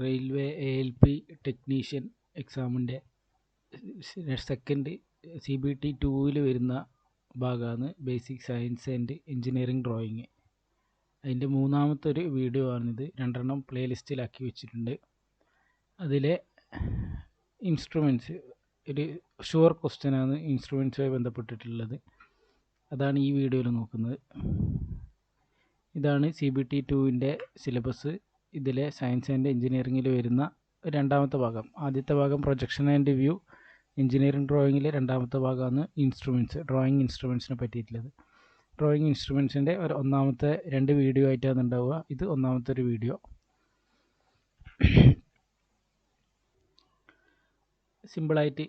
Railway ALP technician എക്സാമിൻ്റെ second CBT 2 വരുന്ന ഭാഗമാണ് basic science and engineering drawing. അതിൻ്റെ മൂന്നാമത്തെ ഒരു വീഡിയോ ആണിത്. 2 പ്ലേലിസ്റ്റിലാക്കി വെച്ചിട്ടുണ്ട്. അതിലെ ഇൻസ്ട്രുമെൻറ്റ്സ് ഒരു ഷുവർ ക്വസ്റ്റ്യനാണ് ഇൻസ്ട്രുമെൻറ്റ്സുമായി ബന്ധപ്പെട്ടിട്ടുള്ളത്. അതാണ് ഈ വീഡിയോയിൽ നോക്കുന്നത്. ഇതാണ് CBT 2 സിലബസ്. ഇതിലെ സയൻസ് ആൻഡ് എഞ്ചിനീയറിംഗിൽ വരുന്ന രണ്ടാമത്തെ ഭാഗം. ആദ്യത്തെ ഭാഗം പ്രൊജക്ഷൻ ആൻഡ് വ്യൂ. എഞ്ചിനീയറിംഗ് ഡ്രോയിങ്ങിലെ രണ്ടാമത്തെ ഭാഗമാണ് ഇൻസ്ട്രുമെൻറ്റ്സ്, ഡ്രോയിങ് ഇൻസ്ട്രുമെൻറ്റ്സിനെ പറ്റിയിട്ടുള്ളത്. ഡ്രോയിങ് ഇൻസ്ട്രുമെൻറ്റ്സിൻ്റെ ഒരു ഒന്നാമത്തെ 2 വീഡിയോ ആയിട്ടാണ് ഉണ്ടാവുക. ഇത് ഒന്നാമത്തെ ഒരു വീഡിയോ. സിമ്പിളായിട്ട്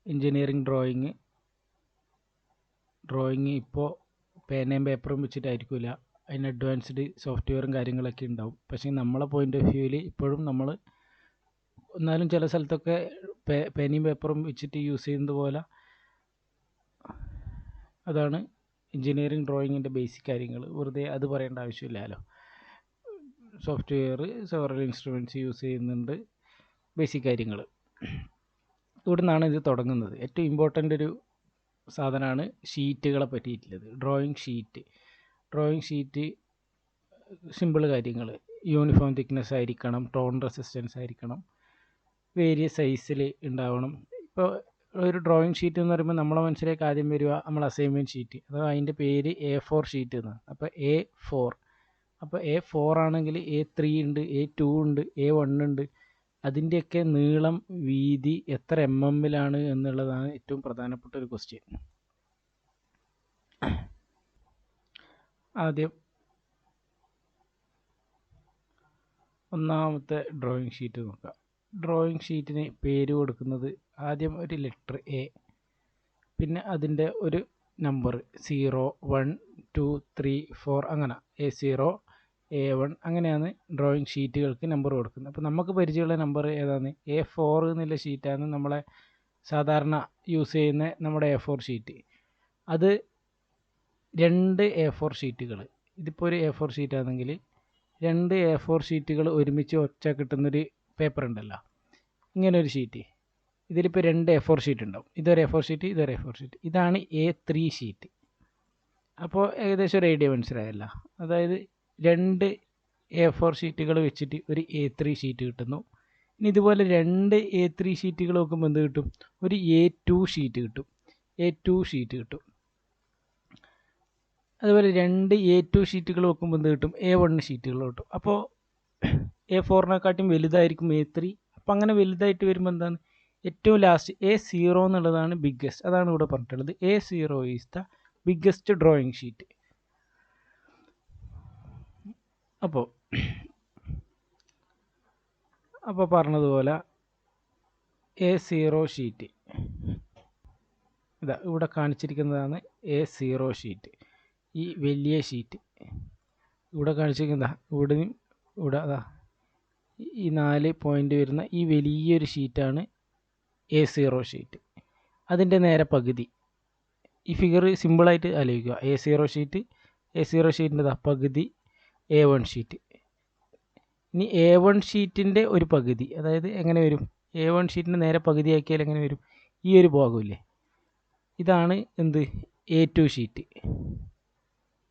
എഞ്ചിനീയറിംഗ് ഡ്രോയിങ് ഇപ്പോൾ പേനയും പേപ്പറും വെച്ചിട്ടായിരിക്കില്ല. അതിന് അഡ്വാൻസ്ഡ് സോഫ്റ്റ്വെയറും കാര്യങ്ങളൊക്കെ ഉണ്ടാവും. പക്ഷേ നമ്മളെ പോയിൻ്റ് ഓഫ് വ്യൂവിൽ ഇപ്പോഴും നമ്മൾ എന്നാലും ചില സ്ഥലത്തൊക്കെ പേനയും പേപ്പറും വെച്ചിട്ട് യൂസ് ചെയ്യുന്നത് പോലെ അതാണ് എഞ്ചിനീയറിംഗ് ഡ്രോയിങ്ങിൻ്റെ ബേസിക് കാര്യങ്ങൾ. വെറുതെ അത് പറയേണ്ട ആവശ്യമില്ലല്ലോ. സോഫ്റ്റ്വെയർ സെവറൽ ഇൻസ്ട്രുമെൻറ്റ്സ് യൂസ് ചെയ്യുന്നുണ്ട്, ബേസിക് കാര്യങ്ങൾ. ഇവിടെ നിന്നാണ് ഇത് തുടങ്ങുന്നത്. ഏറ്റവും ഇമ്പോർട്ടൻ്റ് ഒരു സാധനമാണ് ഷീറ്റുകളെ പറ്റിയിട്ടുള്ളത്. ഡ്രോയിങ് ഷീറ്റ് സിമ്പിൾ കാര്യങ്ങൾ. യൂണിഫോം തിക്നെസ് ആയിരിക്കണം, ടോൺ റെസിസ്റ്റൻസ് ആയിരിക്കണം, വേരിയസ് സൈസിൽ ഉണ്ടാവണം. ഇപ്പോൾ ഒരു ഡ്രോയിങ് ഷീറ്റ് എന്ന് പറയുമ്പോൾ നമ്മളെ മനസ്സിലേക്ക് ആദ്യം വരിക നമ്മൾ അസൈൻമെൻറ്റ് ഷീറ്റ്, അഥവാ അതിൻ്റെ പേര് A4 ഷീറ്റ് എന്നാണ്. അപ്പോൾ A4. അപ്പോൾ A4 ആണെങ്കിൽ A3 ഉണ്ട്, A2 ഉണ്ട്, A1 ഉണ്ട്. അതിൻ്റെയൊക്കെ നീളം, വീതി എത്ര mmലാണ് എന്നുള്ളതാണ് ഏറ്റവും പ്രധാനപ്പെട്ട ഒരു ക്വസ്റ്റ്യൻ. ആദ്യം ഒന്നാമത്തെ ഡ്രോയിങ് ഷീറ്റ് നോക്കാം. ഡ്രോയിങ് ഷീറ്റിന് പേര് കൊടുക്കുന്നത് ആദ്യം ഒരു ലെറ്റർ A, പിന്നെ അതിൻ്റെ ഒരു നമ്പർ 0, 1, 2, 3, 4 അങ്ങനെ A0, A1 അങ്ങനെയാണ് ഡ്രോയിങ് ഷീറ്റുകൾക്ക് നമ്പർ കൊടുക്കുന്നത്. അപ്പോൾ നമുക്ക് പരിചയമുള്ള നമ്പർ ഏതാണ്? A4 എന്നുള്ള ഷീറ്റാണ് നമ്മളെ സാധാരണ യൂസ് ചെയ്യുന്ന നമ്മുടെ A4 ഷീറ്റ്. അത് 2 A4 ഷീറ്റുകൾ, ഇതിപ്പോൾ ഒരു A4 ഷീറ്റാണെങ്കിൽ 2 A4 ഷീറ്റുകൾ ഒരുമിച്ച് ഒച്ച കിട്ടുന്നൊരു പേപ്പർ ഉണ്ടല്ലോ, ഇങ്ങനെ ഒരു ഷീറ്റ്. ഇതിലിപ്പോൾ 2 A4 ഷീറ്റ് ഉണ്ടാവും. ഇതൊരു A4 ഷീറ്റ്, ഇതൊരു A4 ഷീറ്റ്. ഇതാണ് A3 ഷീറ്റ്. അപ്പോൾ ഏകദേശം ഒരു ഐഡിയ മനസ്സിലായല്ല. അതായത് 2 A4 ഷീറ്റുകൾ വെച്ചിട്ട് ഒരു A3 ഷീറ്റ് കിട്ടുന്നു. ഇനി ഇതുപോലെ 2 A3 ഷീറ്റുകൾ നോക്കുമ്പോൾ എന്ത് കിട്ടും? ഒരു A2 ഷീറ്റ് കിട്ടും. അതുപോലെ 2 A2 ഷീറ്റുകൾ നോക്കുമ്പോൾ എന്ത് കിട്ടും? A1 ഷീറ്റുകൾ കിട്ടും. അപ്പോൾ A4നെക്കാട്ടും വലുതായിരിക്കും A3. അപ്പോൾ അങ്ങനെ വലുതായിട്ട് വരുമ്പോൾ എന്താണ്? ഏറ്റവും ലാസ്റ്റ് A0 എന്നുള്ളതാണ് ബിഗ്ഗസ്റ്റ്. അതാണ് ഇവിടെ പറഞ്ഞിട്ടുള്ളത്. A0 is the biggest drawing sheet. അപ്പോൾ പറഞ്ഞതുപോലെ A0 ഷീറ്റ് ഇതാ ഇവിടെ കാണിച്ചിരിക്കുന്നതാണ്. A0 ഷീറ്റ്, ഈ വലിയ ഷീറ്റ് ഇവിടെ കാണിച്ചിരിക്കുന്ന ഇവിടെ അതാ ഈ 4 പോയിൻ്റ് വരുന്ന ഈ വലിയൊരു ഷീറ്റാണ് A0 ഷീറ്റ്. അതിൻ്റെ നേരെ പകുതി. ഈ ഫിഗർ സിമ്പിളായിട്ട് ആലോചിക്കുക. A0 ഷീറ്റിൻ്റെ പകുതി A1 ഷീറ്റ്. ഇനി A1 ഷീറ്റിൻ്റെ ഒരു പകുതി, അതായത് എങ്ങനെ വരും? A1 ഷീറ്റിൻ്റെ നേരെ പകുതി ആക്കിയാൽ എങ്ങനെ വരും? ഈ ഒരു ഭാഗമില്ലേ, ഇതാണ് എന്ത്? A2 sheet.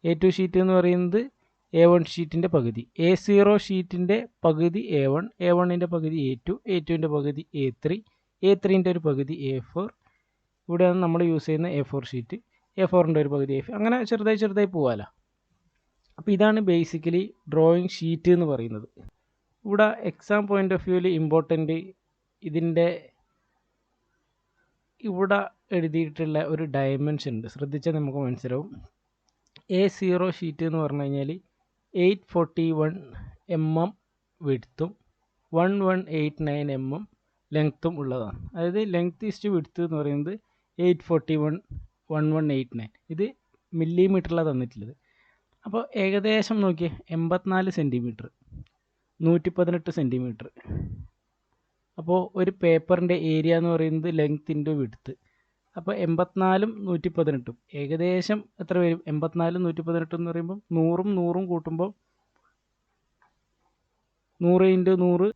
A2 ഷീറ്റ് എന്ന് പറയുന്നത് A1 ഷീറ്റിൻ്റെ പകുതി. A0 ഷീറ്റിൻ്റെ പകുതി A1, A1ൻ്റെ പകുതി A2, A2ൻ്റെ പകുതി A3, A3ൻ്റെ ഒരു പകുതി A4. ഇവിടെയാണ് നമ്മൾ യൂസ് ചെയ്യുന്ന A4 ഷീറ്റ്. A4ൻ്റെ ഒരു പകുതി A5. അങ്ങനെ ചെറുതായി പോകാമല്ലോ. അപ്പോൾ ഇതാണ് ബേസിക്കലി ഡ്രോയിങ് ഷീറ്റ് എന്ന് പറയുന്നത്. ഇവിടെ എക്സാം പോയിൻ്റ് ഓഫ് വ്യൂവിൽ ഇമ്പോർട്ടൻ്റ് ഇതിൻ്റെ ഇവിടെ എഴുതിയിട്ടുള്ള ഒരു ഡയമെൻഷൻ ഉണ്ട്. ശ്രദ്ധിച്ചാൽ നമുക്ക് മനസ്സിലാവും. A0 ഷീറ്റ് എന്ന് പറഞ്ഞു കഴിഞ്ഞാൽ 841 mm വിഡ്ത്തും 1189 mm ലെങ്ത്തും ഉള്ളതാണ്. അതായത് ലെങ്ത് ഈസ്റ്റ് വിഡ്ത്ത് എന്ന് പറയുന്നത് 841 1189. ഇത് മില്ലിമീറ്ററിലാണ് തന്നിട്ടുള്ളത്. അപ്പോൾ ഏകദേശം നോക്കിയേ, 84 സെൻറ്റിമീറ്റർ, 118 സെൻറ്റിമീറ്റർ. അപ്പോൾ ഒരു പേപ്പറിൻ്റെ ഏരിയ എന്ന് പറയുന്നത് ലെങ്ത് ഇൻറ്റു വിഡ്ത്ത്. അപ്പോൾ 84ഉം 118ഉം ഏകദേശം എത്ര വരും? 84ഉം 118 എന്ന് പറയുമ്പോൾ 100ഉം 100ഉം കൂട്ടുമ്പോൾ 100 × 100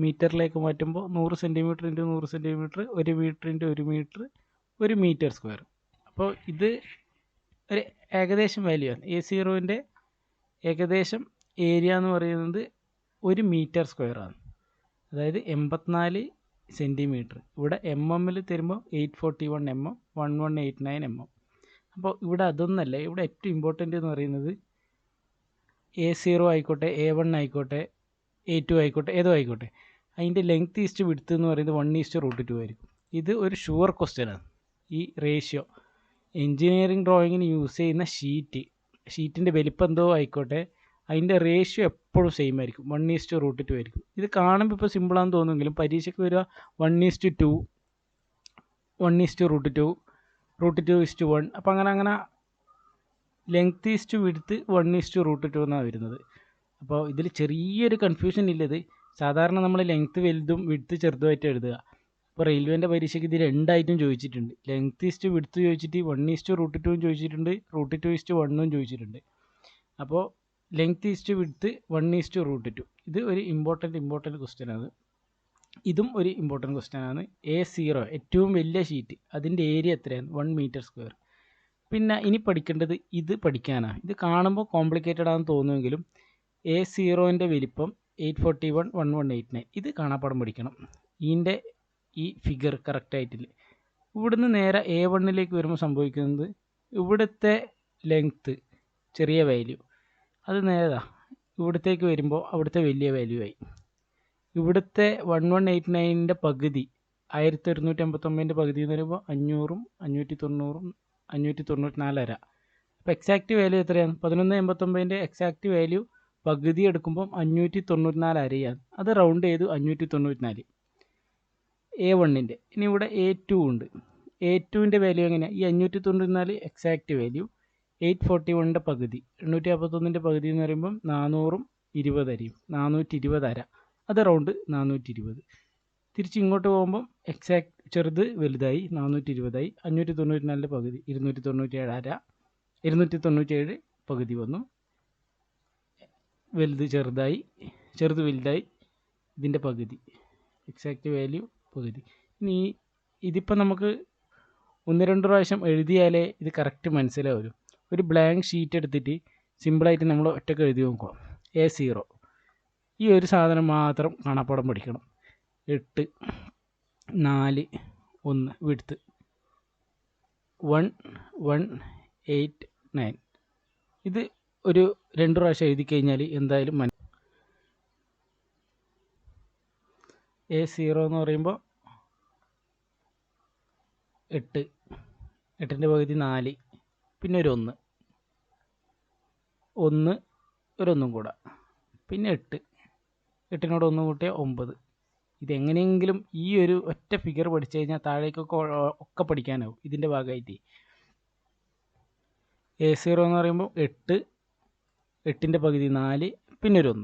മീറ്ററിലേക്ക് മാറ്റുമ്പോൾ 100 centimetre into 100 centimetre, 1 metre into 1 metre, 1 metre square. അപ്പോൾ ഇത് ഒരു ഏകദേശം വാല്യൂ ആണ്. A0ൻ്റെ ഏകദേശം ഏരിയ എന്ന് പറയുന്നത് 1 മീറ്റർ സ്ക്വയർ ആണ്, അതായത് 84 സെൻറ്റിമീറ്റർ. ഇവിടെ MM തരുമ്പോൾ 841 mm, 1189 mm. അപ്പോൾ ഇവിടെ അതൊന്നല്ല, ഇവിടെ ഏറ്റവും ഇമ്പോർട്ടൻ്റ് എന്ന് പറയുന്നത് A0 ആയിക്കോട്ടെ, A1 ആയിക്കോട്ടെ, A2 ആയിക്കോട്ടെ, ഏതോ ആയിക്കോട്ടെ, അതിൻ്റെ ലെങ്ത് ഈസ്റ്റ് വിഡ്ത്ത് എന്ന് പറയുന്നത് 1:2 ആയിരിക്കും. ഇത് ഒരു ഷുവർ ക്വസ്റ്റ്യനാണ്. ഈ റേഷ്യോ എൻജിനീയറിംഗ് ഡ്രോയിങ്ങിന് യൂസ് ചെയ്യുന്ന ഷീറ്റിൻ്റെ വലിപ്പം എന്തോ ആയിക്കോട്ടെ, അതിൻ്റെ റേഷ്യോ എപ്പോഴും സെയിം ആയിരിക്കും, 1:2 ആയിരിക്കും. ഇത് കാണുമ്പോൾ ഇപ്പോൾ സിമ്പിളാണെന്ന് തോന്നുമെങ്കിലും പരീക്ഷയ്ക്ക് വരിക 1:2, 1:2, √2:1. അപ്പോൾ അങ്ങനെ ലെങ്ത് ഈസ്റ്റ് വിഡ്ത്ത് 1:2 എന്നാണ് വരുന്നത്. അപ്പോൾ ഇതിൽ ചെറിയൊരു കൺഫ്യൂഷൻ ഇല്ലത്. സാധാരണ നമ്മൾ ലെങ്ത്ത് വലുതും വിഡ്ത്ത് ചെറുതുമായിട്ട് എഴുതുക. അപ്പോൾ റെയിൽവേൻ്റെ പരീക്ഷയ്ക്ക് ഇത് രണ്ടായിട്ടും ചോദിച്ചിട്ടുണ്ട്. ലെങ്ത് ഈസ്റ്റ് വിഡ്ത്ത് ചോദിച്ചിട്ട് 1:2 ചോദിച്ചിട്ടുണ്ട്, √2:1 ചോദിച്ചിട്ടുണ്ട്. അപ്പോൾ ലെങ്ത് ഈസ്റ്റ് വിഡ്ത്ത് 1:2. ഇത് ഒരു ഇമ്പോർട്ടൻറ്റ് ക്വസ്റ്റ്യനാണ്. ഇതും ഒരു ഇമ്പോർട്ടൻറ്റ് ക്വസ്റ്റ്യനാണ്. A0 ഏറ്റവും വലിയ ഷീറ്റ്, അതിൻ്റെ ഏരിയ എത്രയാണ്? 1 മീറ്റർ സ്ക്വയർ. പിന്നെ ഇനി പഠിക്കേണ്ടത് ഇത് പഠിക്കാനാണ്. ഇത് കാണുമ്പോൾ കോംപ്ലിക്കേറ്റഡ് ആണെന്ന് തോന്നുമെങ്കിലും A0ൻ്റെ വലിപ്പം 841, 1189. ഇത് കാണാപ്പാടം പഠിക്കണം. ഇതിൻ്റെ ഈ ഫിഗർ കറക്റ്റായിട്ടില്ല. ഇവിടുന്ന് നേരെ A1ലേക്ക് വരുമ്പോൾ സംഭവിക്കുന്നത്, ഇവിടുത്തെ ലെങ്ത്ത് ചെറിയ വാല്യൂ, അത് നേരെ ഇവിടത്തേക്ക് വരുമ്പോൾ അവിടുത്തെ വലിയ വാല്യൂ ആയി. ഇവിടുത്തെ 1189ൻ്റെ പകുതി 1159ൻ്റെ പകുതി എന്ന് പറയുമ്പോൾ 500ഉം 590ഉം 594. അപ്പോൾ എക്സാക്റ്റ് വാല്യൂ എത്രയാണ്? 1189ൻ്റെ എക്സാക്റ്റ് വാല്യൂ പകുതി എടുക്കുമ്പം 594 അത് റൗണ്ട് ചെയ്തു 594 A1ൻ്റെ. ഇനി ഇവിടെ A2 ഉണ്ട്. A2ൻ്റെ വാല്യൂ എങ്ങനെയാണ്? ഈ 594 എക്സാക്റ്റ് വാല്യൂ 841ൻ്റെ പകുതി, 851ൻ്റെ പകുതി എന്ന് പറയുമ്പം 400ഉം 20 420 അത് റൗണ്ട് 420. തിരിച്ച് ഇങ്ങോട്ട് പോകുമ്പം എക്സാക്റ്റ് ചെറുത് വലുതായി 420 594ൻ്റെ പകുതി 297 297 പകുതി വന്നു, വലുത് ചെറുതായി, ചെറുത് വലുതായി, ഇതിൻ്റെ പകുതി എക്സാക്റ്റ് വാല്യൂ പകുതി. ഇനി ഇതിപ്പോൾ നമുക്ക് 1-2 പ്രാവശ്യം എഴുതിയാലേ ഇത് കറക്റ്റ് മനസ്സിലാവും. ഒരു ബ്ലാങ്ക് ഷീറ്റ് എടുത്തിട്ട് സിമ്പിളായിട്ട് നമ്മൾ ഒറ്റക്ക് എഴുതി നോക്കുക. A0 ഈ ഒരു സാധനം മാത്രം കാണാപ്പാടം പഠിക്കണം. 8, 4, 1 വിഡ്ത്ത് 1189. ഇത് ഒരു 2 പ്രാവശ്യം എഴുതി കഴിഞ്ഞാൽ എന്തായാലും A0 എന്ന് പറയുമ്പോൾ 8, 8ൻ്റെ പകുതി 4, പിന്നെ ഒരു 1, ഒരു 1 കൂടെ, പിന്നെ 8, 8നോട് 1 കൂട്ടിയാൽ 9. ഇതെങ്ങനെയെങ്കിലും ഈ ഒരു ഒറ്റ ഫിഗർ പഠിച്ചു കഴിഞ്ഞാൽ താഴേക്കൊക്കെ ഒക്കെ പഠിക്കാനാവും ഇതിൻ്റെ ഭാഗമായിട്ട്. A0 എന്ന് പറയുമ്പോൾ 8, 8ൻ്റെ പകുതി 4, പിന്നെ ഒരു 1,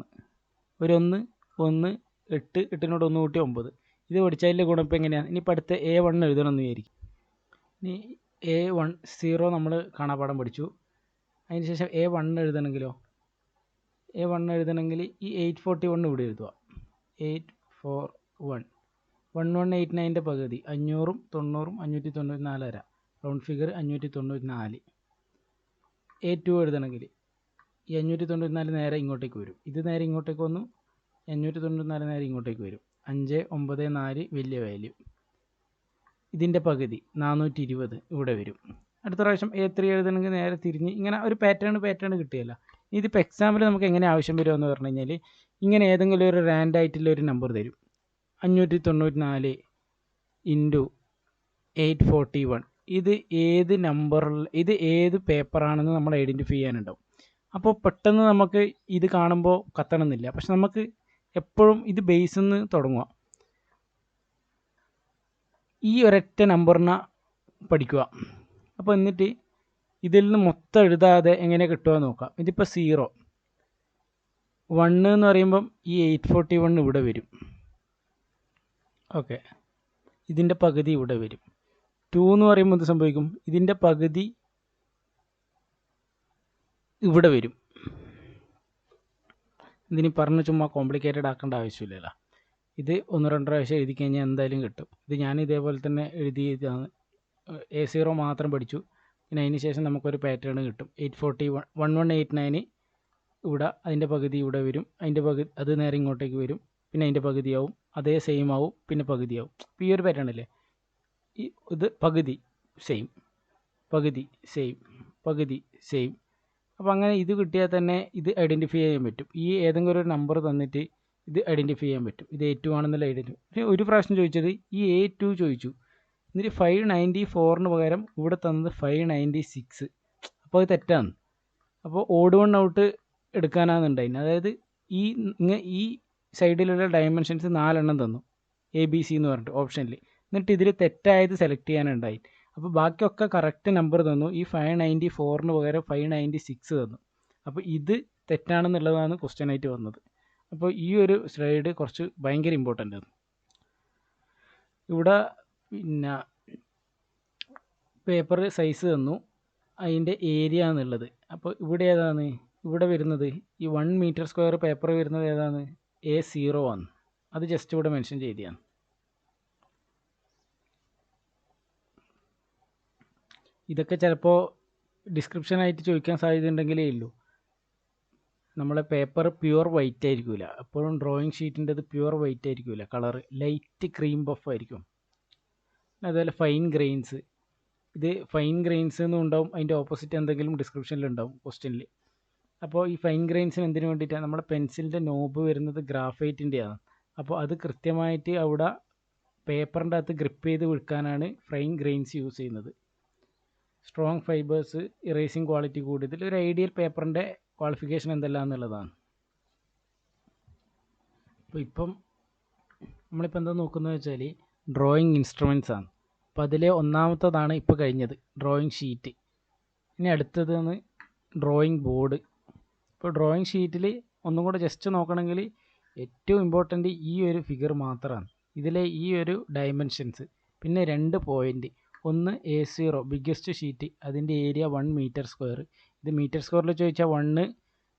1, 8, 8നോട് 1 കൂട്ടി 9. ഇത് പഠിച്ചതിൻ്റെ ഗുണം ഇപ്പോൾ എങ്ങനെയാണ്? ഇനിയിപ്പോൾ അടുത്ത A1 എഴുതണമെന്ന് വിചാരിക്കും. ഇനി A10 നമ്മൾ കാണാപ്പാടം പഠിച്ചു. അതിന് ശേഷം A1 എഴുതണമെങ്കിൽ ഈ 841 ഇവിടെ എഴുതുക. 841 1189ൻ്റെ പകുതി 500ഉം 90ഉം 594 റൗണ്ട് ഫിഗർ 594. A2 എഴുതണമെങ്കിൽ ഈ 594 നേരെ ഇങ്ങോട്ടേക്ക് വരും, ഇത് നേരെ ഇങ്ങോട്ടേക്ക് വന്നു, 594 നേരെ ഇങ്ങോട്ടേക്ക് വരും. 594 വലിയ വാല്യൂ, ഇതിൻ്റെ പകുതി 420 ഇവിടെ വരും. അടുത്ത പ്രാവശ്യം A3 എഴുതണമെങ്കിൽ നേരെ തിരിഞ്ഞ് ഇങ്ങനെ ഒരു പാറ്റേൺ കിട്ടുകയില്ല. ഇതിപ്പോൾ എക്സാമ്പിൾ നമുക്ക് എങ്ങനെ ആവശ്യം വരുമെന്ന് പറഞ്ഞു കഴിഞ്ഞാൽ, ഇങ്ങനെ ഏതെങ്കിലും ഒരു റാൻഡ് ആയിട്ടുള്ള ഒരു നമ്പർ തരും, 594 ഇൻറ്റു 841. ഇത് ഏത് പേപ്പറാണെന്ന് നമ്മൾ ഐഡൻറ്റിഫൈ ചെയ്യാനുണ്ടാവും. അപ്പോൾ പെട്ടെന്ന് നമുക്ക് ഇത് കാണുമ്പോൾ കത്തണമെന്നില്ല, പക്ഷെ നമുക്ക് എപ്പോഴും ഇത് ബേസിൽ നിന്ന് തുടങ്ങുക. ഈ ഒരൊറ്റ നമ്പറിനെ പഠിക്കുക. അപ്പോൾ എന്നിട്ട് ഇതിൽ നിന്ന് മൊത്തം എഴുതാതെ എങ്ങനെ കിട്ടുമെന്ന് നോക്കാം. ഇതിപ്പോൾ 0, 1 എന്ന് പറയുമ്പം ഈ 841 ഇവിടെ വരും. ഓക്കെ, ഇതിൻ്റെ പകുതി ഇവിടെ വരും. 2 എന്ന് പറയുമ്പോൾ എന്ത് സംഭവിക്കും? ഇതിൻ്റെ പകുതി ഇവിടെ വരും. ഇതിന് പറഞ്ഞ് ചുമ്മാ കോംപ്ലിക്കേറ്റഡ് ആക്കേണ്ട ആവശ്യമില്ലല്ലോ. ഇത് 1-2 പ്രാവശ്യം എഴുതി കഴിഞ്ഞാൽ എന്തായാലും കിട്ടും. ഇത് ഞാൻ ഇതേപോലെ തന്നെ എഴുതിയതാണ്. A0 മാത്രം പഠിച്ചു. പിന്നെ അതിന് ശേഷം നമുക്കൊരു പാറ്റേൺ കിട്ടും. 841 1189 ഇവിടെ അതിൻ്റെ പകുതി ഇവിടെ വരും, അതിൻ്റെ പകുതി അത് നേരെ ഇങ്ങോട്ടേക്ക് വരും, പിന്നെ അതിൻ്റെ പകുതിയാവും, അതേ സെയിം ആവും, പിന്നെ പകുതിയാവും. ഇപ്പോൾ ഈ ഒരു പാറ്റേൺ അല്ലേ, ഇത് പകുതി സെയിം, പകുതി സെയിം, പകുതി സെയിം. അപ്പോൾ അങ്ങനെ ഇത് കിട്ടിയാൽ തന്നെ ഇത് ഐഡൻറ്റിഫൈ ചെയ്യാൻ പറ്റും. ഈ ഏതെങ്കിലും ഒരു നമ്പർ തന്നിട്ട് ഇത് ഐഡൻറ്റിഫൈ ചെയ്യാൻ പറ്റും. ഇത് A2 ആണെന്നുള്ള ഐഡൻറ്റിഫൈ. പക്ഷേ ഒരു പ്രാവശ്യം ചോദിച്ചത് ഈ A2 ചോദിച്ചു, എന്നിട്ട് 594 പകരം ഇവിടെ തന്നത് 596. അപ്പോൾ അത് തെറ്റാണ്. അപ്പോൾ ഓഡ് വൺ ഔട്ട് എടുക്കാനാണെന്നുണ്ടായിന്. അതായത് ഈ സൈഡിലുള്ള ഡയമെൻഷൻസ് 4 തന്നു, ABC എന്ന് പറഞ്ഞിട്ട് ഓപ്ഷനിൽ. എന്നിട്ട് ഇതിൽ തെറ്റായത് സെലക്ട് ചെയ്യാനുണ്ടായി. അപ്പോൾ ബാക്കിയൊക്കെ കറക്റ്റ് നമ്പർ തന്നു. ഈ 594 പകരം 596 തന്നു. അപ്പോൾ ഇത് തെറ്റാണെന്നുള്ളതാണ് ക്വസ്റ്റ്യൻ ആയിട്ട് വന്നത്. അപ്പോൾ ഈ ഒരു സ്ലൈഡ് കുറച്ച് ഭയങ്കര ഇമ്പോർട്ടൻ്റ് ആണ്. ഇവിടെ പിന്നെ പേപ്പർ സൈസ് തന്നു, അതിൻ്റെ ഏരിയ എന്നുള്ളത്. അപ്പോൾ ഇവിടെ ഏതാണ് ഇവിടെ വരുന്നത്? ഈ 1 മീറ്റർ സ്ക്വയർ പേപ്പർ വരുന്നത് ഏതാണ്? A0 ആണ്. അത് ജസ്റ്റ് ഇവിടെ മെൻഷൻ ചെയ്തതാണ്. ഇതൊക്കെ ചിലപ്പോൾ ഡിസ്ക്രിപ്ഷനായിട്ട് ചോദിക്കാൻ സാധ്യതയുണ്ടെങ്കിലേ ഉള്ളൂ. നമ്മളെ പേപ്പർ പ്യുവർ വൈറ്റ് ആയിരിക്കില്ല. എപ്പോഴും ഡ്രോയിങ് ഷീറ്റിൻ്റെത് പ്യുവർ വൈറ്റ് ആയിരിക്കില്ല, കളർ ലൈറ്റ് ക്രീം ബഫ് ആയിരിക്കും. അതുപോലെ ഫൈൻ ഗ്രെയിൻസ്, ഇത് ഫൈൻ ഗ്രെയിൻസ് എന്നും ഉണ്ടാവും, അതിൻ്റെ ഓപ്പോസിറ്റ് എന്തെങ്കിലും ഡിസ്ക്രിപ്ഷനിലുണ്ടാവും ക്വസ്റ്റ്യനിൽ. അപ്പോൾ ഈ ഫൈൻ ഗ്രെയിൻസിന് എന്തിനു വേണ്ടിയിട്ടാണ്? നമ്മുടെ പെൻസിലിൻ്റെ നോബ് വരുന്നത് ഗ്രാഫൈറ്റിൻ്റെയാണ്. അപ്പോൾ അത് കൃത്യമായിട്ട് അവിടെ പേപ്പറിൻ്റെ അകത്ത് ഗ്രിപ്പ് ചെയ്ത് വിൽക്കാനാണ് ഫൈൻ ഗ്രെയിൻസ് യൂസ് ചെയ്യുന്നത്. സ്ട്രോങ് ഫൈബേഴ്സ്, ഇറേസിങ് ക്വാളിറ്റി കൂടുതൽ, ഒരു ഐഡിയൽ പേപ്പറിൻ്റെ ക്വാളിഫിക്കേഷൻ എന്തെല്ലാം എന്നുള്ളതാണ്. അപ്പോൾ നമ്മളിപ്പോൾ എന്താ നോക്കുന്നത് വെച്ചാൽ ഡ്രോയിങ് ഇൻസ്ട്രുമെൻറ്റ്സ് ആണ്. അപ്പോൾ അതിലെ ഒന്നാമത്തതാണ് ഇപ്പോൾ കഴിഞ്ഞത്, ഡ്രോയിങ് ഷീറ്റ്. ഇനി അടുത്തതാണ് ഡ്രോയിങ് ബോർഡ്. ഇപ്പോൾ ഡ്രോയിങ് ഷീറ്റിൽ ഒന്നും കൂടെ ജസ്റ്റ് നോക്കണമെങ്കിൽ ഏറ്റവും ഇമ്പോർട്ടൻ്റ് ഈ ഒരു ഫിഗർ മാത്രമാണ്. ഇതിലെ ഈ ഒരു ഡയമെൻഷൻസ്, പിന്നെ 2 പോയിൻ്റ്. ഒന്ന് A0 ബിഗ്ഗസ്റ്റ് ഷീറ്റ്, അതിൻ്റെ ഏരിയ 1 മീറ്റർ സ്ക്വയർ. ഇത് മീറ്റർ സ്ക്വയറിൽ ചോദിച്ചാൽ 1,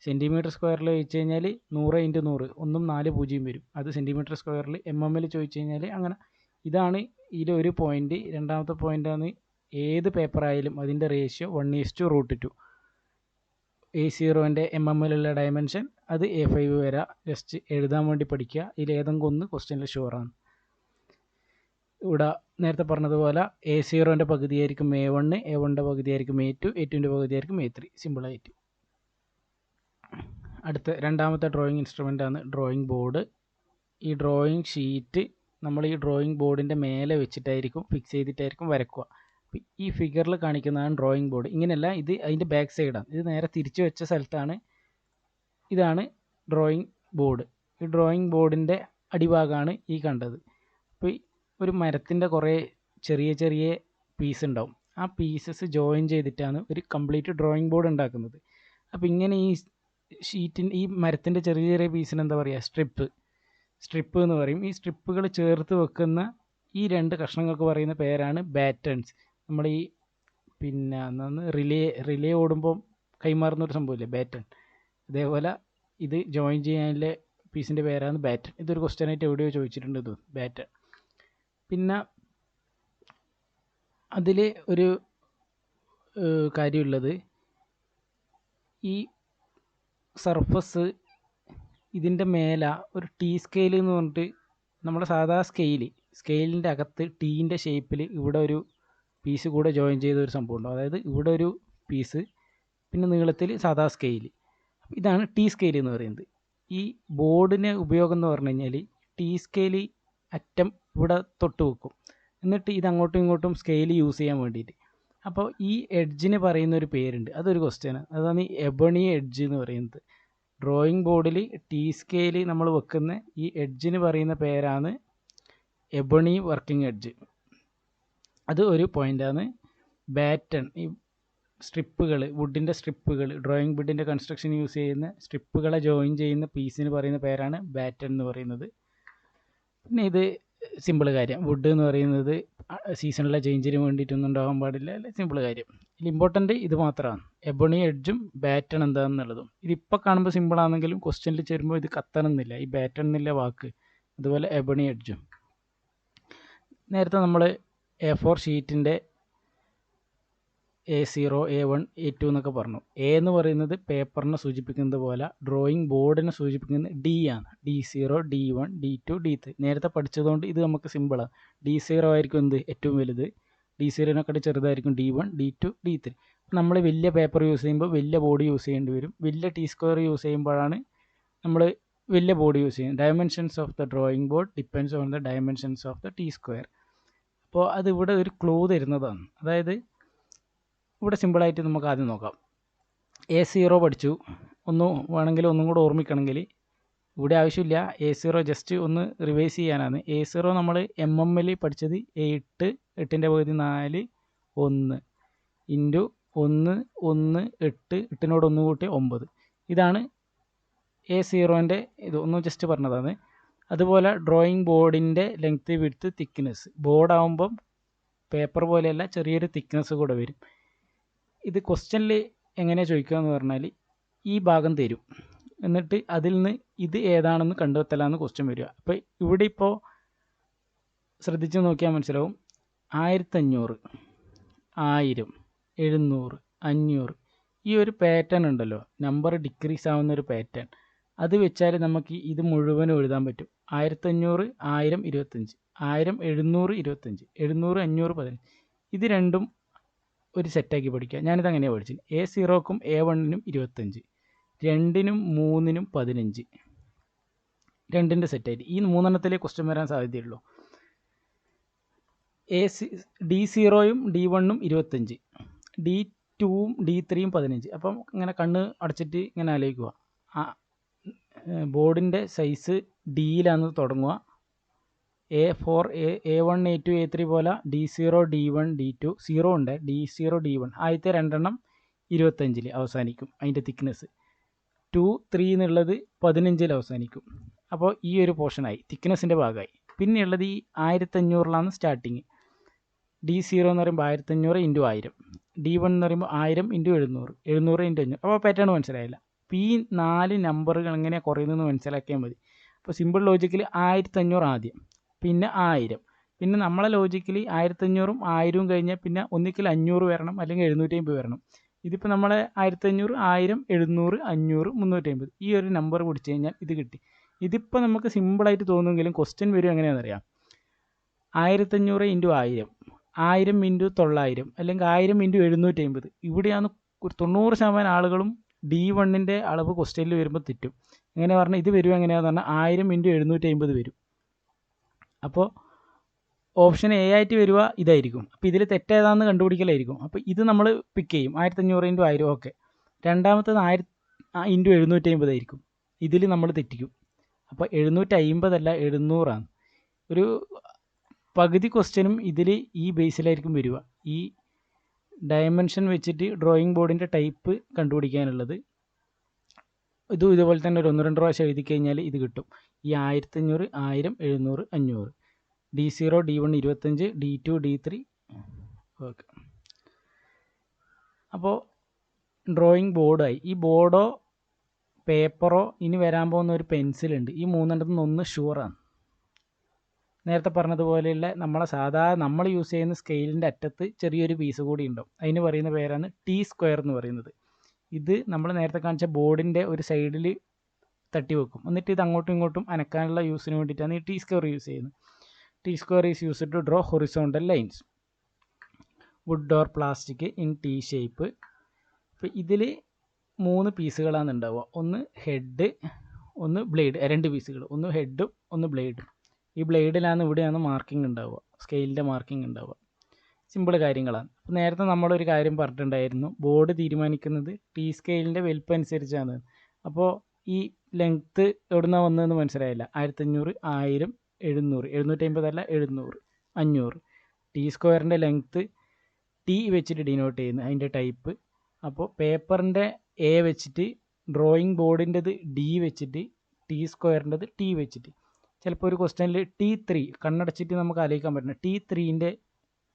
സെൻറ്റിമീറ്റർ സ്ക്വയറിൽ ചോദിച്ചു കഴിഞ്ഞാൽ 100 × 100 40 വരും. അത് സെൻറ്റിമീറ്റർ സ്ക്വയറിൽ. MM ചോദിച്ചു കഴിഞ്ഞാൽ അങ്ങനെ. ഇതാണ് ഇതിലൊരു പോയിൻ്റ്. രണ്ടാമത്തെ പോയിൻ്റാണ് ഏത് പേപ്പർ ആയാലും അതിൻ്റെ റേഷ്യോ 1:√2. A0ൻ്റെ MM ഡയമെൻഷൻ അത് A5 വരെ. ജസ്റ്റ് എഴുതാൻ വേണ്ടി പഠിക്കുക. ഇതിലേതെങ്കിലും ഒന്ന് ക്വസ്റ്റ്യനിൽ ഷുവറാണ്. ഇവിടെ നേരത്തെ പറഞ്ഞതുപോലെ A0ൻ്റെ പകുതിയായിരിക്കും A1, A1ൻ്റെ പകുതിയായിരിക്കും A2, A2ൻ്റെ പകുതിയായിരിക്കും A3. സിമ്പിളായിട്ട്. അടുത്ത രണ്ടാമത്തെ ഡ്രോയിങ് ഇൻസ്ട്രുമെൻ്റാണ് ഡ്രോയിങ് ബോർഡ്. ഈ ഡ്രോയിങ് ഷീറ്റ് നമ്മൾ ഈ ഡ്രോയിങ് ബോർഡിൻ്റെ മേലെ വെച്ചിട്ടായിരിക്കും ഫിക്സ് ചെയ്തിട്ടായിരിക്കും വരക്കുക. ഈ ഫിഗറിൽ കാണിക്കുന്നതാണ് ഡ്രോയിങ് ബോർഡ്. ഇങ്ങനെയല്ല, ഇത് അതിൻ്റെ ബാക്ക് സൈഡാണ്. ഇത് നേരെ തിരിച്ചു വെച്ച സ്ഥലത്താണ്. ഇതാണ് ഡ്രോയിങ് ബോർഡ്. ഈ ഡ്രോയിങ് ബോർഡിൻ്റെ അടിഭാഗമാണ് ഈ കണ്ടത്. അപ്പോൾ ഒരു മരത്തിൻ്റെ കുറേ ചെറിയ ചെറിയ പീസ് ഉണ്ടാവും. ആ പീസസ് ജോയിൻ ചെയ്തിട്ടാണ് ഒരു കംപ്ലീറ്റ് ഡ്രോയിങ് ബോർഡ് ഉണ്ടാക്കുന്നത്. അപ്പോൾ ഇങ്ങനെ ഈ മരത്തിൻ്റെ ചെറിയ ചെറിയ പീസിന് എന്താ പറയുക? സ്ട്രിപ്പ് എന്ന് പറയും. ഈ സ്ട്രിപ്പുകൾ ചേർത്ത് വെക്കുന്ന ഈ 2 കഷ്ണങ്ങൾക്ക് പറയുന്ന പേരാണ് ബാറ്റൺസ്. നമ്മൾ ഈ റിലേ ഓടുമ്പോൾ കൈമാറുന്നൊരു സംഭവമില്ലേ, ബാറ്റൺ. അതേപോലെ ഇത് ജോയിൻ ചെയ്യാനുള്ള പീസിൻ്റെ പേരാണ് ബാറ്റൺ. ഇതൊരു ക്വസ്റ്റ്യനായിട്ട് എവിടെയോ ചോദിച്ചിട്ടുണ്ട്, ഇത് ബാറ്റൺ. പിന്നെ അതിൽ ഒരു കാര്യമുള്ളത്, ഈ സർഫസ് ഇതിൻ്റെ മേലെ ഒരു T സ്കെയിൽ എന്ന് പറഞ്ഞിട്ട്, നമ്മുടെ സാധാ സ്കെയിലിൻ്റെ അകത്ത് ടീൻ്റെ ഷേപ്പിൽ ഇവിടെ ഒരു പീസ് കൂടെ ജോയിൻ ചെയ്ത ഒരു സംഭവം ഉണ്ടാവും. അതായത് ഇവിടെ ഒരു പീസ്, പിന്നെ നീളത്തിൽ സാധാ സ്കെയിൽ. ഇതാണ് T സ്കെയിൽ എന്ന് പറയുന്നത്. ഈ ബോർഡിന് ഉപയോഗം എന്ന് പറഞ്ഞു കഴിഞ്ഞാൽ T സ്കെയിൽ അറ്റം ഇവിടെ തൊട്ട് വെക്കും, എന്നിട്ട് ഇത് അങ്ങോട്ടും ഇങ്ങോട്ടും സ്കെയിൽ യൂസ് ചെയ്യാൻ വേണ്ടിയിട്ട്. അപ്പോൾ ഈ എഡ്ജിന് പറയുന്ന ഒരു പേരുണ്ട്, അതൊരു ക്വസ്റ്റ്യൻ. അതാണ് ഈ എബണി എഡ്ജ് എന്ന് പറയുന്നത്. ഡ്രോയിങ് ബോർഡിൽ T സ്കെയിൽ നമ്മൾ വെക്കുന്ന ഈ എഡ്ജിന് പറയുന്ന പേരാണ് എബണി വർക്കിംഗ് എഡ്ജ്. അത് ഒരു പോയിൻ്റാണ്. ബാറ്റൺ, ഈ സ്ട്രിപ്പുകൾ, വുഡിൻ്റെ സ്ട്രിപ്പുകൾ, ഡ്രോയിങ് ബോർഡിൻ്റെ കൺസ്ട്രക്ഷൻ യൂസ് ചെയ്യുന്ന സ്ട്രിപ്പുകളെ ജോയിൻ ചെയ്യുന്ന പീസിന് പറയുന്ന പേരാണ് ബാറ്റൺ എന്ന് പറയുന്നത്. പിന്നെ ഇത് സിമ്പിൾ കാര്യം, വുഡ് എന്ന് പറയുന്നത് സീസണിലെ ചേഞ്ചിന് വേണ്ടിയിട്ടൊന്നും ഉണ്ടാകാൻ പാടില്ല, അല്ലെ? സിമ്പിൾ കാര്യം. ഇതിൽ ഇമ്പോർട്ടൻ്റ് ഇത് മാത്രമാണ്, എബണി എഡ്ജും ബാറ്റൺ എന്താണെന്നുള്ളതും. ഇതിപ്പോൾ കാണുമ്പോൾ സിമ്പിളാണെങ്കിലും ക്വസ്റ്റ്യനിൽ ചേരുമ്പോൾ ഇത് കത്തണമെന്നില്ല. ഈ ബാറ്റൺ എന്നില്ല വാക്ക് അതുപോലെ എബണി എഡ്ജും. നേരത്തെ നമ്മൾ A4 ഷീറ്റിൻ്റെ A0, A1, A2 എന്നൊക്കെ പറഞ്ഞു. എ എന്ന് പറയുന്നത് പേപ്പറിനെ സൂചിപ്പിക്കുന്നത് പോലെ ഡ്രോയിങ് ബോർഡിനെ സൂചിപ്പിക്കുന്നത് D ആണ്. D0, D1, D2, D3. നേരത്തെ പഠിച്ചതുകൊണ്ട് ഇത് നമുക്ക് സിമ്പിളാണ്. D0 ആയിരിക്കും എന്ത് ഏറ്റവും വലുത്, D0നെക്കാട്ടി ചെറുതായിരിക്കും D1, D2, D3. നമ്മൾ വലിയ പേപ്പർ യൂസ് ചെയ്യുമ്പോൾ വലിയ ബോർഡ് യൂസ് ചെയ്യേണ്ടി വരും. വലിയ T² യൂസ് ചെയ്യുമ്പോഴാണ് നമ്മൾ വലിയ ബോർഡ് യൂസ് ചെയ്യുന്നത്. Dimensions of the drawing board depends on the dimensions of the T². അപ്പോൾ അതിവിടെ ഒരു ക്ലൂ തരുന്നതാണ്. അതായത് ഇവിടെ സിമ്പിളായിട്ട് നമുക്ക് ആദ്യം നോക്കാം. A0 പഠിച്ചു. വേണമെങ്കിൽ ഒന്നും കൂടെ ഓർമ്മിക്കണമെങ്കിൽ ഇവിടെ ആവശ്യമില്ല. A0 ജസ്റ്റ് ഒന്ന് റിവൈസ് ചെയ്യാനാണ്. A0 നമ്മൾ MM പഠിച്ചത് 8, 8ൻ്റെ പകുതി 4, 1 ഇൻറ്റു 1, 1, 8, 8നോട് 1 കൂട്ടി 9. ഇതാണ് A0ൻ്റെ ഇത്. ഒന്ന് ജസ്റ്റ് പറഞ്ഞതാണ്. അതുപോലെ ഡ്രോയിങ് ബോർഡിൻ്റെ ലെങ്ത്ത്, വിഡ്ത്ത്, തിക്നെസ്. ബോർഡാകുമ്പം പേപ്പർ പോലെയല്ല, ചെറിയൊരു തിക്നെസ് കൂടെ വരും. ഇത് ക്വസ്റ്റ്യനിൽ എങ്ങനെ ചോദിക്കുക എന്ന് പറഞ്ഞാൽ ഈ ഭാഗം തരും, എന്നിട്ട് അതിൽ നിന്ന് ഇത് ഏതാണെന്ന് കണ്ടെത്തലാന്ന് ക്വസ്റ്റ്യൻ വരിക. അപ്പോൾ ഇവിടെ ഇപ്പോൾ ശ്രദ്ധിച്ച് നോക്കിയാൽ മനസ്സിലാവും. 1500, 1000, 700, 500 ഈ ഒരു പാറ്റേൺ ഉണ്ടല്ലോ, നമ്പർ ഡിക്രീസ് ആവുന്ന ഒരു പാറ്റേൺ. അത് വെച്ചാൽ നമുക്ക് ഇത് മുഴുവനും എഴുതാൻ പറ്റും. 1500, 1000, 25, 1000, 700, 25, 700, 500, 15. ഇത് രണ്ടും ഒരു സെറ്റാക്കി പഠിക്കുക. ഞാനിത് അങ്ങനെയാണ് പഠിച്ചത്. A0ക്കും A1നും 25, 2നും 3നും 15. രണ്ടിൻ്റെ സെറ്റായിട്ട് ഈ 3 ക്വസ്റ്റ്യൻ വരാൻ സാധ്യതയുള്ളൂ. D0യും D1നും 25, D2വും D3യും 15. അപ്പം ഇങ്ങനെ കണ്ണ് അടച്ചിട്ട് ഇങ്ങനെ ആലോചിക്കുക. ബോർഡിൻ്റെ സൈസ് ഡിയിലാന്ന് തുടങ്ങുക. A4, A1, A2, A3 പോലെ D0, D1, D2, 0 ഉണ്ട്. D0, D1 ആദ്യത്തെ 2 25 അവസാനിക്കും. അതിൻ്റെ തിക്നെസ് 2, 3 എന്നുള്ളത് 15 അവസാനിക്കും. അപ്പോൾ ഈ ഒരു പോർഷനായി, തിക്നെസ്സിൻ്റെ ഭാഗമായി. പിന്നെയുള്ളത് ഈ 1500 സ്റ്റാർട്ടിങ്. D0 എന്ന് പറയുമ്പോൾ 1500 × 1000, D1 എന്ന് പറയുമ്പോൾ 1000 × 700, 700 × 500. അപ്പോൾ പാറ്റേൺ മനസ്സിലായില്ല. അപ്പോൾ ഈ 4 നമ്പറുകൾ എങ്ങനെയാണ് കുറയുന്നതെന്ന് മനസ്സിലാക്കിയാൽ മതി. അപ്പോൾ സിമ്പിൾ ലോജിക്കിൽ 1500 ആദ്യം, പിന്നെ 1000, പിന്നെ നമ്മളെ ലോജിക്കലി 1500ഉം 1000ഉം കഴിഞ്ഞാൽ പിന്നെ ഒന്നിക്കൽ 500 വരണം, അല്ലെങ്കിൽ 750 വരണം. ഇതിപ്പോൾ നമ്മളെ 1500, 1000, 700, 500, 350 ഈ ഒരു നമ്പർ പിടിച്ച് കഴിഞ്ഞാൽ ഇത് കിട്ടി. ഇതിപ്പോൾ നമുക്ക് സിമ്പിളായിട്ട് തോന്നുമെങ്കിലും ക്വസ്റ്റ്യൻ വരും എങ്ങനെയാണെന്നറിയാം. 1500 × 1000, 1000 × 900, അല്ലെങ്കിൽ 1000 × 750. ഇവിടെയാണ് 90% ആളുകളും D1ൻ്റെ അളവ് ക്വസ്റ്റ്യനിൽ വരുമ്പോൾ തെറ്റും. എങ്ങനെ പറഞ്ഞാൽ ഇത് വരും എങ്ങനെയാണെന്ന് പറഞ്ഞാൽ 1000 × 750 വരും. അപ്പോൾ ഓപ്ഷൻ A ആയിട്ട് വരിക ഇതായിരിക്കും. അപ്പോൾ ഇതിൽ തെറ്റേതാണെന്ന് കണ്ടുപിടിക്കലായിരിക്കും. അപ്പോൾ ഇത് നമ്മൾ പിക്ക് ചെയ്യും. 1500 × 1000 ഓക്കെ. രണ്ടാമത്തേത് 1000 × 750 ആയിരിക്കും. ഇതിൽ നമ്മൾ തെറ്റിക്കും. അപ്പോൾ 750 അല്ല 700 ആണ്. ഒരു പകുതി ക്വസ്റ്റ്യനും ഇതിൽ ഈ ബേസിലായിരിക്കും വരിക. ഈ ഡയമെൻഷൻ വെച്ചിട്ട് ഡ്രോയിങ് ബോർഡിൻ്റെ ടൈപ്പ് കണ്ടുപിടിക്കാനുള്ളത്. ഇതുപോലെ തന്നെ ഒരു 1-2 പ്രാവശ്യം എഴുതി കഴിഞ്ഞാൽ ഇത് കിട്ടും. ഈ 1500, 1000, 700, 500. D0, D1 25, D2, D3 okay. അപ്പോൾ ഡ്രോയിങ് ബോർഡായി. ഈ ബോർഡോ പേപ്പറോ ഇനി വരാൻ പോകുന്ന ഒരു പെൻസിലുണ്ട്. ഈ 3 ഒന്ന് ഷുവറാണ്. നേരത്തെ പറഞ്ഞതുപോലെയുള്ള നമ്മൾ യൂസ് ചെയ്യുന്ന സ്കെയിലിൻ്റെ അറ്റത്ത് ചെറിയൊരു പീസ് കൂടി ഉണ്ടാവും. അതിന് പറയുന്ന പേരാണ് T² എന്ന് പറയുന്നത്. ഇത് നമ്മൾ നേരത്തെ കാണിച്ച ബോർഡിൻ്റെ ഒരു സൈഡിൽ തട്ടി വെക്കും. എന്നിട്ട് ഇത് അങ്ങോട്ടും ഇങ്ങോട്ടും അനക്കാനുള്ള യൂസിന് വേണ്ടിയിട്ടാണ് ഈ T² യൂസ് ചെയ്യുന്നത്. T² is used to draw horizontal lines, wood or plastic in T shape. അപ്പോൾ ഇതിൽ 3 പീസുകളാണ് ഉണ്ടാവുക. ഒന്ന് ഹെഡ്, ഒന്ന് ബ്ലേഡ്. 2 പീസുകൾ, ഒന്ന് ഹെഡും ഒന്ന് ബ്ലേഡും. ഈ ബ്ലേഡിലാണ് ഇവിടെയാണ് മാർക്കിംഗ് ഉണ്ടാവുക, സ്കെയിലിൻ്റെ മാർക്കിംഗ് ഉണ്ടാവുക. സിമ്പിൾ കാര്യങ്ങളാണ്. അപ്പോൾ നേരത്തെ നമ്മളൊരു കാര്യം പറഞ്ഞിട്ടുണ്ടായിരുന്നു, ബോർഡ് തീരുമാനിക്കുന്നത് T സ്കെയിലിൻ്റെ വലിപ്പം അനുസരിച്ചാണ്. അപ്പോൾ ഈ ലെങ്ത്ത് എവിടെ നിന്നാണ് വന്നതെന്ന് മനസ്സിലായില്ല. 1500, 1000, 700, 750 അല്ല 700, 500. T² ലെങ്ത്ത് T വെച്ചിട്ട് ഡിനോട്ട് ചെയ്യുന്നു, അതിൻ്റെ ടൈപ്പ്. അപ്പോൾ പേപ്പറിൻ്റെ A വെച്ചിട്ട്, ഡ്രോയിങ് ബോർഡിൻ്റെത് D വെച്ചിട്ട്, T² T വെച്ചിട്ട്. ചിലപ്പോൾ ഒരു ക്വസ്റ്റ്യനിൽ T3 കണ്ണടച്ചിട്ട് നമുക്ക് ആലോചിക്കാൻ പറ്റുന്നത് T3ൻ്റെ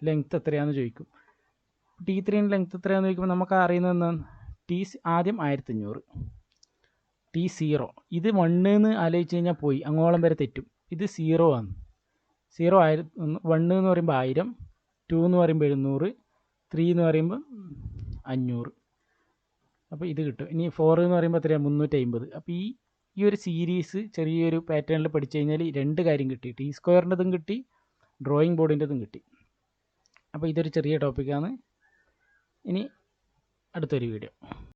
ലെങ്ത്ത് എത്രയാണെന്ന് ചോദിക്കും. T3ൻ്റെ ലെങ്ത്ത് എത്രയാണെന്ന് ചോദിക്കുമ്പോൾ നമുക്ക് അറിയുന്നത് എന്താണ്? ആദ്യം 1500, T0 ഇത് 1 എന്ന് ആലോചിച്ച് കഴിഞ്ഞാൽ പോയി, അങ്ങോളം വരെ തെറ്റും. ഇത് 0 ആണ്. 1 എന്ന് പറയുമ്പോൾ 1000, 2 എന്ന് പറയുമ്പോൾ 700, 3 എന്ന് പറയുമ്പോൾ 500. അപ്പോൾ ഇത് കിട്ടും. ഇനി 4 എന്ന് പറയുമ്പോൾ എത്രയാണ്? 350. അപ്പോൾ ഈ ഒരു സീരീസ് ചെറിയൊരു പാറ്റേണിൽ പഠിച്ചു കഴിഞ്ഞാൽ 2 കാര്യം കിട്ടി. ടി സ്ക്വയറിൻ്റെതും കിട്ടി, ഡ്രോയിങ് ബോർഡിൻ്റെതും കിട്ടി. അപ്പോൾ ഇതൊരു ചെറിയ ടോപ്പിക്കാണ്. ഇനി അടുത്തൊരു വീഡിയോ.